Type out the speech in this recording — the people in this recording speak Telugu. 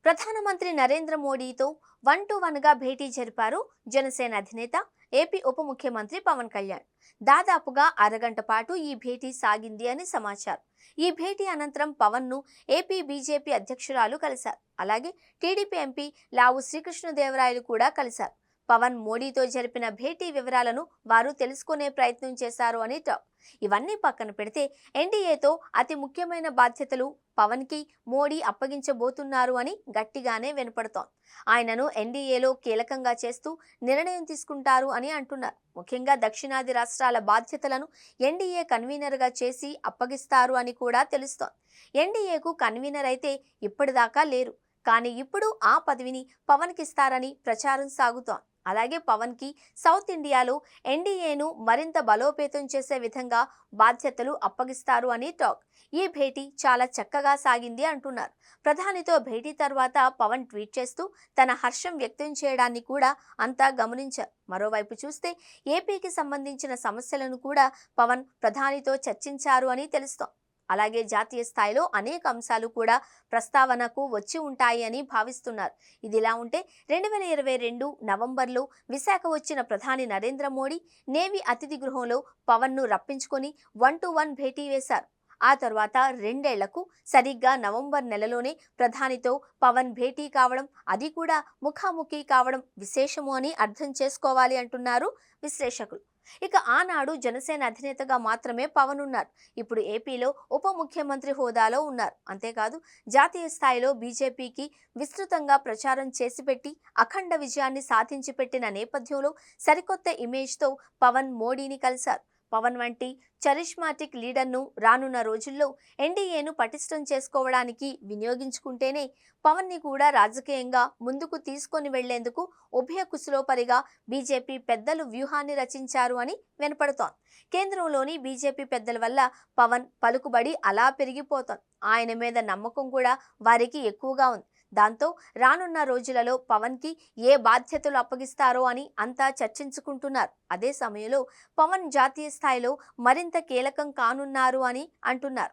ప్రధానమంత్రి నరేంద్ర మోడీతో 1-to-1గా భేటీ జరిపారు జనసేన అధినేత ఏపీ ఉప ముఖ్యమంత్రి పవన్ కళ్యాణ్. దాదాపుగా అరగంట పాటు ఈ భేటీ సాగింది అని సమాచారం. ఈ భేటీ అనంతరం పవన్ ను ఏపీ బీజేపీ అధ్యక్షురాలు కలిశారు. అలాగే టీడీపీ ఎంపీ లావు శ్రీకృష్ణదేవరాయలు కూడా కలిశారు. పవన్ మోడీతో జరిపిన భేటీ వివరాలను వారు తెలుసుకునే ప్రయత్నం చేశారు అని టాక్. ఇవన్నీ పక్కన పెడితే ఎన్డీఏతో అతి ముఖ్యమైన బాధ్యతలు పవన్ కి మోడీ అప్పగించబోతున్నారు అని గట్టిగానే వినపడుతోంది. ఆయనను ఎన్డీఏలో కీలకంగా చేస్తూ నిర్ణయం తీసుకుంటారు అని అంటున్నారు. ముఖ్యంగా దక్షిణాది రాష్ట్రాల బాధ్యతలను ఎన్డీఏ కన్వీనర్ గా చేసి అప్పగిస్తారు అని కూడా తెలుస్తోంది. ఎన్డీఏకు కన్వీనర్ అయితే ఇప్పటిదాకా లేరు, కానీ ఇప్పుడు ఆ పదవిని పవన్ కిస్తారని ప్రచారం సాగుతోంది. అలాగే పవన్ కి సౌత్ ఇండియాలో ఎన్డీఏను మరింత బలోపేతం చేసే విధంగా బాధ్యతలు అప్పగిస్తారు అని టాక్. ఈ భేటీ చాలా చక్కగా సాగింది అంటున్నారు. ప్రధానితో భేటీ తర్వాత పవన్ ట్వీట్ చేస్తూ తన హర్షం వ్యక్తం చేయడాన్ని కూడా అంతా గమనించారు. మరోవైపు చూస్తే ఏపీకి సంబంధించిన సమస్యలను కూడా పవన్ ప్రధానితో చర్చించారు అని తెలుస్తోంది. అలాగే జాతీయ స్థాయిలో అనేక అంశాలు కూడా ప్రస్తావనకు వచ్చి ఉంటాయి అని భావిస్తున్నారు. ఇదిలా ఉంటే 2022 నవంబర్లో విశాఖ వచ్చిన ప్రధాని నరేంద్ర మోడీ నేవీ అతిథి గృహంలో పవన్ ను రప్పించుకొని 1-to-1 భేటీ వేశారు. ఆ తర్వాత 2 ఏళ్లకు సరిగ్గా నవంబర్ నెలలోనే ప్రధానితో పవన్ భేటీ కావడం, అది కూడా ముఖాముఖి కావడం విశేషము అని అర్థం చేసుకోవాలి అంటున్నారు విశ్లేషకులు. ఇక ఆనాడు జనసేన అధినేతగా మాత్రమే పవన్ ఉన్నారు. ఇప్పుడు ఏపీలో ఉప ముఖ్యమంత్రి హోదాలో ఉన్నారు. అంతేకాదు జాతీయ స్థాయిలో బీజేపీకి విస్తృతంగా ప్రచారం చేసి పెట్టి అఖండ విజయాన్ని సాధించి పెట్టిన నేపథ్యంలో సరికొత్త ఇమేజ్తో పవన్ మోడీని కలిశారు. పవన్ వంటి చరిష్మాటిక్ లీడర్ను రానున్న రోజుల్లో ఎన్డీఏను పటిష్టం చేసుకోవడానికి వినియోగించుకుంటేనే పవన్ ని కూడా రాజకీయంగా ముందుకు తీసుకొని వెళ్లేందుకు ఉభయ కుశలోపరిగా బీజేపీ పెద్దలు వ్యూహాన్ని రచించారు అని వినపడుతోంది. కేంద్రంలోని బీజేపీ పెద్దల వల్ల పవన్ పలుకుబడి అలా పెరిగిపోతోంది. ఆయన మీద నమ్మకం కూడా వారికి ఎక్కువగా ఉంది. దాంతో రానున్న రోజులలో పవన్ కి ఏ బాధ్యతలు అప్పగిస్తారో అని అంతా చర్చించుకుంటున్నారు. అదే సమయంలో పవన్ జాతీయ స్థాయిలో మరింత కీలకం కానున్నారు అని అంటున్నారు.